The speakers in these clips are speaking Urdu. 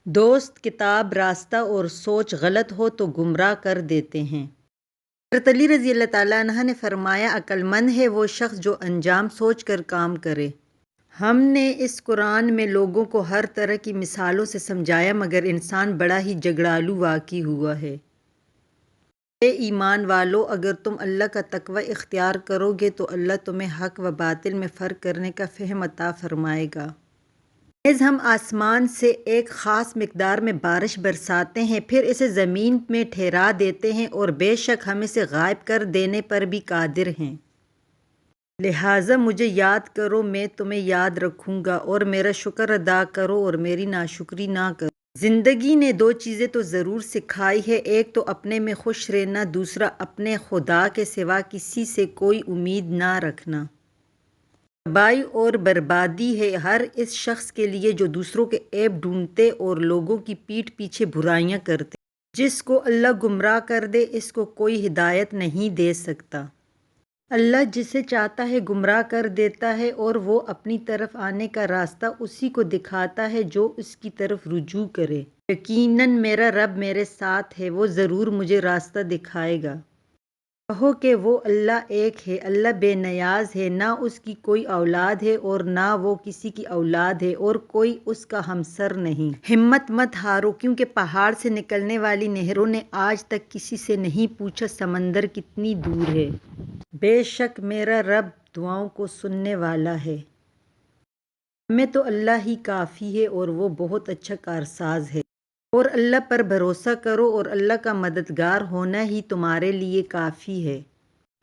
دوست کتاب راستہ اور سوچ غلط ہو تو گمراہ کر دیتے ہیں۔ حضرت علی رضی اللہ تعالیٰ عنہ نے فرمایا، عقل مند ہے وہ شخص جو انجام سوچ کر کام کرے۔ ہم نے اس قرآن میں لوگوں کو ہر طرح کی مثالوں سے سمجھایا مگر انسان بڑا ہی جھگڑالو واقع ہوا ہے۔ اے ایمان والو، اگر تم اللہ کا تقوی اختیار کرو گے تو اللہ تمہیں حق و باطل میں فرق کرنے کا فہم عطا فرمائے گا۔ نیز ہم آسمان سے ایک خاص مقدار میں بارش برساتے ہیں، پھر اسے زمین میں ٹھہرا دیتے ہیں اور بے شک ہم اسے غائب کر دینے پر بھی قادر ہیں۔ لہٰذا مجھے یاد کرو، میں تمہیں یاد رکھوں گا، اور میرا شکر ادا کرو اور میری ناشکری نہ کرو۔ زندگی نے دو چیزیں تو ضرور سکھائی ہے، ایک تو اپنے میں خوش رہنا، دوسرا اپنے خدا کے سوا کسی سے کوئی امید نہ رکھنا۔ تباہی اور بربادی ہے ہر اس شخص کے لیے جو دوسروں کے عیب ڈھونڈتے اور لوگوں کی پیٹھ پیچھے برائیاں کرتے۔ جس کو اللہ گمراہ کر دے اس کو کوئی ہدایت نہیں دے سکتا۔ اللہ جسے چاہتا ہے گمراہ کر دیتا ہے اور وہ اپنی طرف آنے کا راستہ اسی کو دکھاتا ہے جو اس کی طرف رجوع کرے۔ یقیناً میرا رب میرے ساتھ ہے، وہ ضرور مجھے راستہ دکھائے گا۔ کہو کہ وہ اللہ ایک ہے، اللہ بے نیاز ہے، نہ اس کی کوئی اولاد ہے اور نہ وہ کسی کی اولاد ہے اور کوئی اس کا ہمسر نہیں۔ ہمت مت ہارو، کیونکہ پہاڑ سے نکلنے والی نہروں نے آج تک کسی سے نہیں پوچھا سمندر کتنی دور ہے۔ بے شک میرا رب دعاؤں کو سننے والا ہے۔ ہمیں تو اللہ ہی کافی ہے اور وہ بہت اچھا کارساز ہے۔ اور اللہ پر بھروسہ کرو اور اللہ کا مددگار ہونا ہی تمہارے لیے کافی ہے۔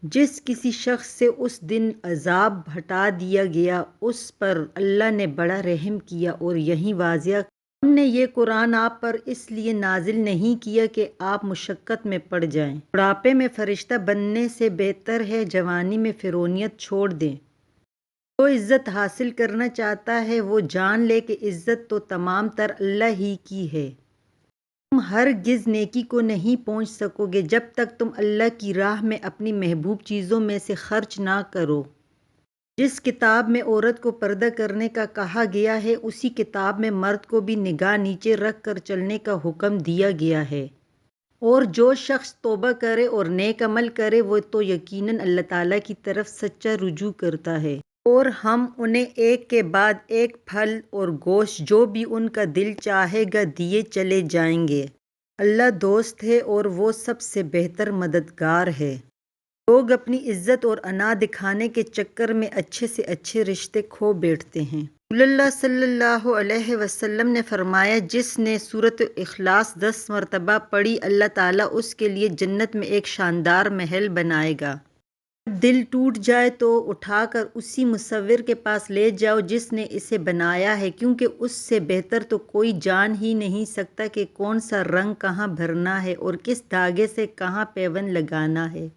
جس کسی شخص سے اس دن عذاب ہٹا دیا گیا اس پر اللہ نے بڑا رحم کیا، اور یہی واضح ہم نے یہ قرآن آپ پر اس لیے نازل نہیں کیا کہ آپ مشقت میں پڑ جائیں۔ بڑھاپے میں فرشتہ بننے سے بہتر ہے جوانی میں فرعونیت چھوڑ دیں۔ جو عزت حاصل کرنا چاہتا ہے وہ جان لے کہ عزت تو تمام تر اللہ ہی کی ہے۔ تم ہرگز نیکی کو نہیں پہنچ سکو گے جب تک تم اللہ کی راہ میں اپنی محبوب چیزوں میں سے خرچ نہ کرو۔ جس کتاب میں عورت کو پردہ کرنے کا کہا گیا ہے اسی کتاب میں مرد کو بھی نگاہ نیچے رکھ کر چلنے کا حکم دیا گیا ہے۔ اور جو شخص توبہ کرے اور نیک عمل کرے وہ تو یقیناً اللہ تعالیٰ کی طرف سچا رجوع کرتا ہے۔ اور ہم انہیں ایک کے بعد ایک پھل اور گوشت جو بھی ان کا دل چاہے گا دیے چلے جائیں گے۔ اللہ دوست ہے اور وہ سب سے بہتر مددگار ہے۔ لوگ اپنی عزت اور انا دکھانے کے چکر میں اچھے سے اچھے رشتے کھو بیٹھتے ہیں۔ رسول اللہ صلی اللہ علیہ وسلم نے فرمایا، جس نے سورۃ اخلاص 10 مرتبہ پڑھی اللہ تعالیٰ اس کے لیے جنت میں ایک شاندار محل بنائے گا۔ جب دل ٹوٹ جائے تو اٹھا کر اسی مصور کے پاس لے جاؤ جس نے اسے بنایا ہے، کیونکہ اس سے بہتر تو کوئی جان ہی نہیں سکتا کہ کون سا رنگ کہاں بھرنا ہے اور کس دھاگے سے کہاں پیوند لگانا ہے۔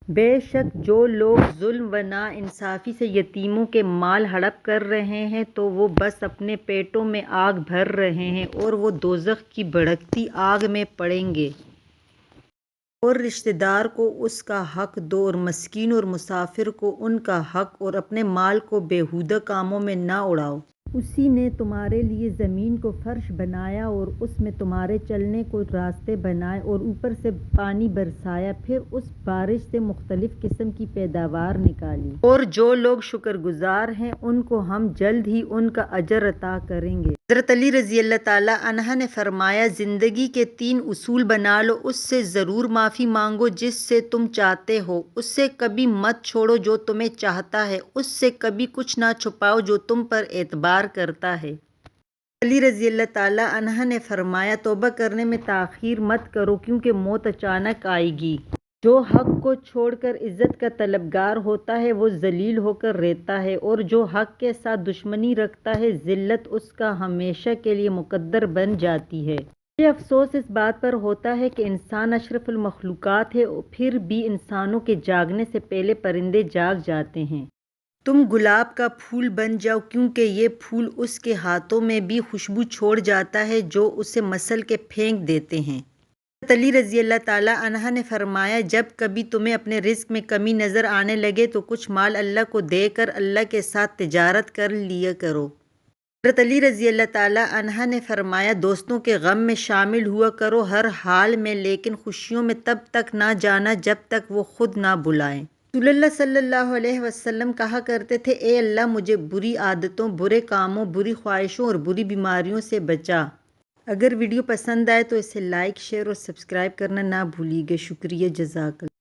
بے شک جو لوگ ظلم و ناانصافی سے یتیموں کے مال ہڑپ کر رہے ہیں تو وہ بس اپنے پیٹوں میں آگ بھر رہے ہیں اور وہ دوزخ کی بھڑکتی آگ میں پڑیں گے۔ اور رشتہ دار کو اس کا حق دو اور مسکین اور مسافر کو ان کا حق، اور اپنے مال کو بیہودہ کاموں میں نہ اڑاؤ۔ اسی نے تمہارے لیے زمین کو فرش بنایا اور اس میں تمہارے چلنے کو راستے بنائے اور اوپر سے پانی برسایا، پھر اس بارش سے مختلف قسم کی پیداوار نکالی۔ اور جو لوگ شکر گزار ہیں ان کو ہم جلد ہی ان کا اجر عطا کریں گے۔ حضرت علی رضی اللہ تعالیٰ عنہ نے فرمایا، زندگی کے 3 اصول بنا لو، اس سے ضرور معافی مانگو جس سے تم چاہتے ہو، اس سے کبھی مت چھوڑو جو تمہیں چاہتا ہے، اس سے کبھی کچھ نہ چھپاؤ جو تم پر اعتبار کرتا ہے۔ علی رضی اللہ تعالیٰ عنہ نے فرمایا، توبہ کرنے میں تاخیر مت کرو کیونکہ موت اچانک آئے گی۔ جو حق کو چھوڑ کر عزت کا طلبگار ہوتا ہے وہ ذلیل ہو کر رہتا ہے، اور جو حق کے ساتھ دشمنی رکھتا ہے ذلت اس کا ہمیشہ کے لیے مقدر بن جاتی ہے۔ مجھے افسوس اس بات پر ہوتا ہے کہ انسان اشرف المخلوقات ہے پھر بھی انسانوں کے جاگنے سے پہلے پرندے جاگ جاتے ہیں۔ تم گلاب کا پھول بن جاؤ کیونکہ یہ پھول اس کے ہاتھوں میں بھی خوشبو چھوڑ جاتا ہے جو اسے مسل کے پھینک دیتے ہیں۔ حضرت علی رضی اللہ تعالیٰ عنہ نے فرمایا، جب کبھی تمہیں اپنے رزق میں کمی نظر آنے لگے تو کچھ مال اللہ کو دے کر اللہ کے ساتھ تجارت کر لیا کرو۔ حضرت علی رضی اللہ تعالیٰ عنہ نے فرمایا، دوستوں کے غم میں شامل ہوا کرو ہر حال میں، لیکن خوشیوں میں تب تک نہ جانا جب تک وہ خود نہ بلائیں۔ رسول اللہ صلی اللہ علیہ وسلم کہا کرتے تھے، اے اللہ مجھے بری عادتوں، برے کاموں، بری خواہشوں اور بری بیماریوں سے بچا۔ اگر ویڈیو پسند آئے تو اسے لائک، شیئر اور سبسکرائب کرنا نہ بھولیے گا۔ شکریہ، جزاک اللہ۔